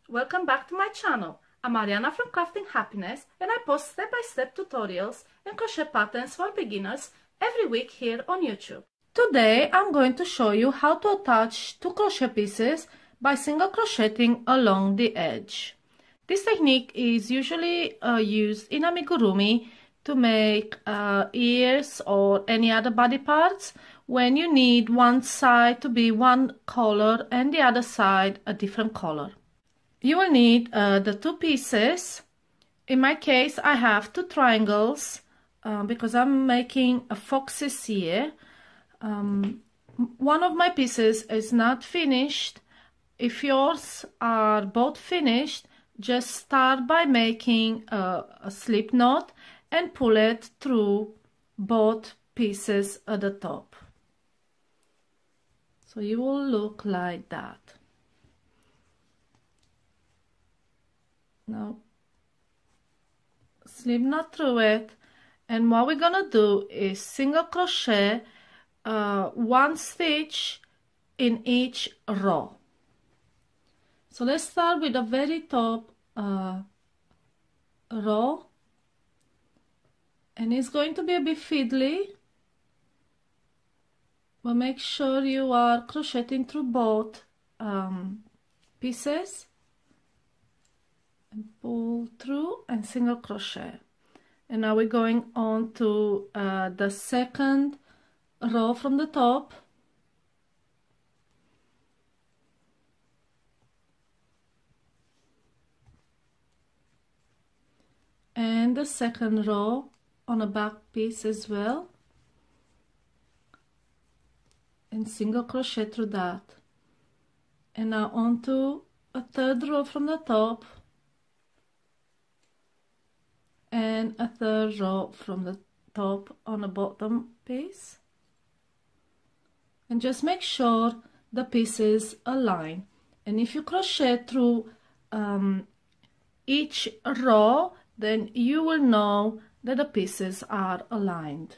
Welcome back to my channel. I'm Ariana from Crafting Happiness and I post step-by-step tutorials and crochet patterns for beginners every week here on YouTube. Today I'm going to show you how to attach two crochet pieces by single crocheting along the edge. This technique is usually used in amigurumi to make ears or any other body parts when you need one side to be one color and the other side a different color. You will need the two pieces. In my case, I have two triangles because I'm making a fox's ear. One of my pieces is not finished. If yours are both finished, just start by making a slip knot and pull it through both pieces at the top. So you will look like that. Now slip knot through it, and what we're gonna do is single crochet one stitch in each row. So let's start with the very top row, and it's going to be a bit fiddly, but make sure you are crocheting through both pieces. And pull through and single crochet. And now we're going on to the second row from the top. And the second row on a back piece as well. And single crochet through that. And now on to a third row from the top. And a third row from the top on the bottom piece, and just make sure the pieces align. And if you crochet through each row, then you will know that the pieces are aligned.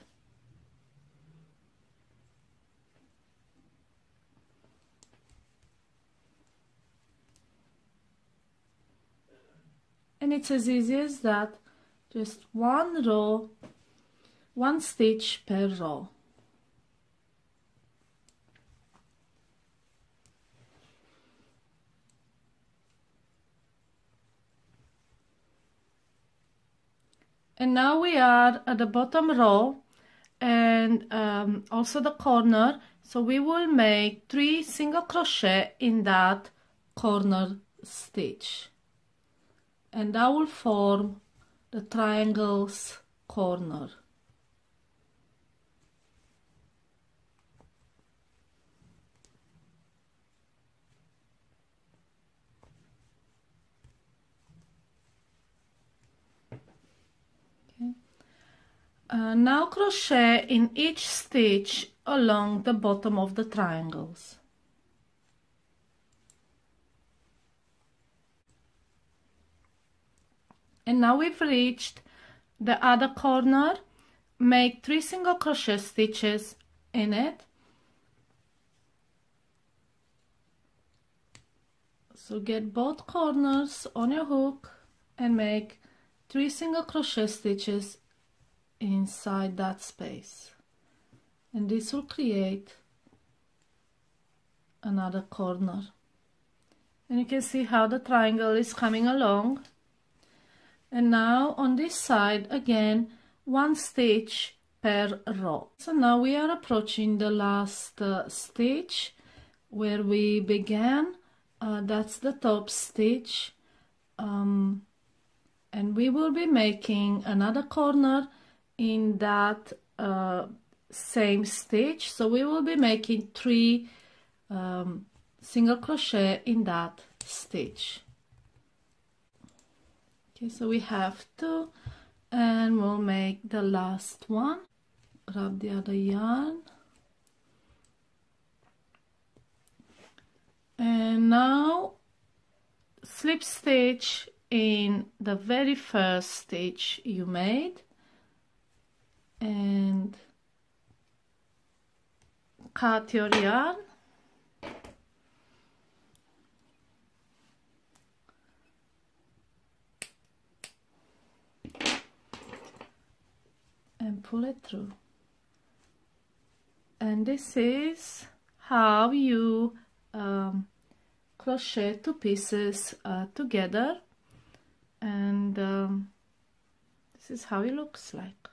And it's as easy as that. Just one row, one stitch per row. And now we are at the bottom row and also the corner, so we will make 3 single crochet in that corner stitch, and that will form the triangle's corner. Okay. Now crochet in each stitch along the bottom of the triangles. And now we've reached the other corner. Make 3 single crochet stitches in it. So get both corners on your hook and make 3 single crochet stitches inside that space. And this will create another corner. And you can see how the triangle is coming along. And now on this side again, 1 stitch per row. So now we are approaching the last stitch where we began. That's the top stitch, and we will be making another corner in that same stitch. So we will be making 3 single crochet in that stitch. Okay, so we have 2, and we'll make the last one. Grab the other yarn, and now slip stitch in the very first stitch you made, and cut your yarn pull it through. And this is how you crochet two pieces together, and this is how it looks like.